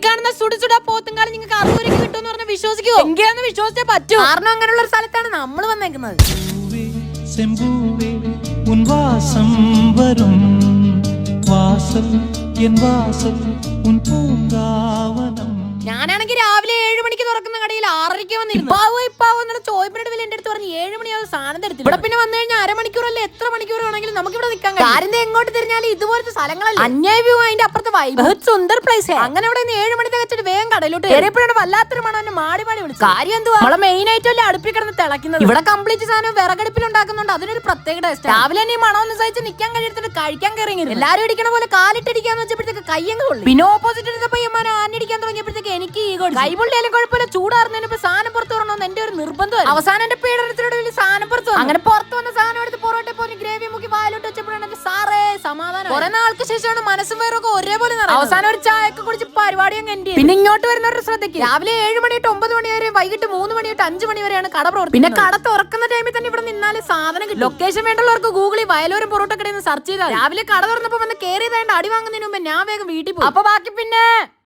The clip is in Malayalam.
കാണുന്ന സുടുസുടാ പോത്തുംകാലം നിങ്ങൾക്ക് 60 രൂപയ്ക്ക് കിട്ടുമെന്ന് പറഞ്ഞാൽ വിശ്വസിക്കുമോ? എങ്കിയാന്ന് വിശ്വസിച്ചേ പറ്റൂ. കാരണം അങ്ങനെയുള്ള ഒരു സ്ഥലത്താണ് നമ്മൾ വന്നേക്കുന്നത്. செம்பூவே உன் வாசம் வரும் வாசல் என் வாசல் உன் பூங்காவனம். ഞാനാണെങ്കിൽ രാവിലെ 7 മണിക്ക് തുറക്കുന്ന കടയിൽ 6:30 വന്നിരുന്നു. ഇപ്പാവോ എന്നുള്ള ചോയ്പിനോട് വില എന്റെ അടുത്ത് പറഞ്ഞ് 7 മണിയാവും സാധനം തരത്തില്ല. ഇവിടെ പിന്നെ വന്നു കഴിഞ്ഞാൽ അരമണിക്കൂറല്ലേ എത്ര മണിക്കൂർ വേണമെങ്കിലും നമുക്ക് ഇവിടെ നിൽക്കാൻ കഴിയും. കാര്യം എങ്ങോട്ട് തിരിഞ്ഞാലും ഇതുപോലത്തെ സ്ഥലങ്ങളല്ല. അന്യായ വ്യൂ അതിന്റെ അപ്പുറത്തെ വൈബ് സുന്ദർ പ്ലേസ്. അങ്ങനെ ഇവിടെ 7 മണി തികച്ചിട്ട് വേഗം കടയിലോട്ട് കയറിയപ്പോഴാണ് വല്ലാത്തൊരു മണം എന്നെ മാടി വിളിച്ചു. കാര്യം എന്തുവാ, നമ്മളെ മെയിൻ ആയിട്ടല്ലേ അടുപ്പിൽ കിടന്ന് തിളക്കുന്നത്. ഇവിടെ കംപ്ലീറ്റ് സാധനം വിറകടുപ്പിൽ ഉണ്ടാക്കുന്നുണ്ട്. അതിനൊരു പ്രത്യേക ടേസ്റ്റ്. രാവിലെ തന്നെ ഈ മണം ഒന്ന് സഹിച്ച് നിൽക്കാൻ കഴിയത്തിട്ട് കഴിക്കാൻ കയറി. എല്ലാരും ഇടിക്കണ പോലെ കാലിട്ടടിക്കാന്ന് വെച്ചപ്പോഴത്തേക്ക് കയ്യങ്ങ് കൊള്ളി. പിന്നെ ഓപ്പോസിറ്റ് ഇരുന്ന പയ്യന്മാരെ ആഞ്ഞടിക്കാൻ തുടങ്ങിയപ്പോഴത്തേക്ക് എനിക്ക് കൈപൊള്ളിയാലും കുഴപ്പമില്ല, ചൂടാറുന്നതിന് സാധനം പുറത്ത് വരണമെന്ന് എന്റെ ഒരു നിർബന്ധം. അവസാനം എന്റെ പീഡനത്തിലൂടെ വലിയ സാധനം പുറത്ത് വന്നു. അങ്ങനെ പുറത്ത് വന്ന സാധനം എടുത്ത് പൊറോട്ടെ പോലെ ഗ്രേവി മുക്കി വായിലോട്ട് വെച്ചപ്പോഴാണ് എന്റെ സാറേ സമാധാനം. കുറെ നാൾക്ക് ശേഷമാണ് മനസ്സും വേറൊക്കെ ഒരേപോലെ അവസാനം ഒരു ചായയൊക്കെ കുടിച്ച് പരിപാടി അങ്ങ് എൻഡ്. പിന്നെ ഇങ്ങോട്ട് വരുന്നവരുടെ ശ്രദ്ധയ്ക്ക് രാവിലെ 7 മണി തൊട്ട് 9 മണി വരെ, വൈകിട്ട് 3 മണി തൊട്ട് 5 മണി വരെയാണ് കട പ്രവർത്തിക്കുന്നത്. പിന്നെ കട തുറക്കുന്ന ടൈമിൽ തന്നെ ഇവിടെ നിന്നാലേ സാധനം കിട്ടും. ലൊക്കേഷൻ വേണ്ടുള്ളവർക്ക് ഗൂഗിളിൽ വയലോരം പൊറോട്ട കടയിൽ നിന്ന് സെർച്ച് ചെയ്താൽ രാവിലെ കട തുറന്നപ്പോൾ വന്ന് കയറിയതായിട്ട് അടി വാങ്ങുന്നതിന് മുമ്പ് ഞാൻ വേഗം വീട്ടിൽ പോകും. അപ്പൊ ബാക്കി പിന്നെ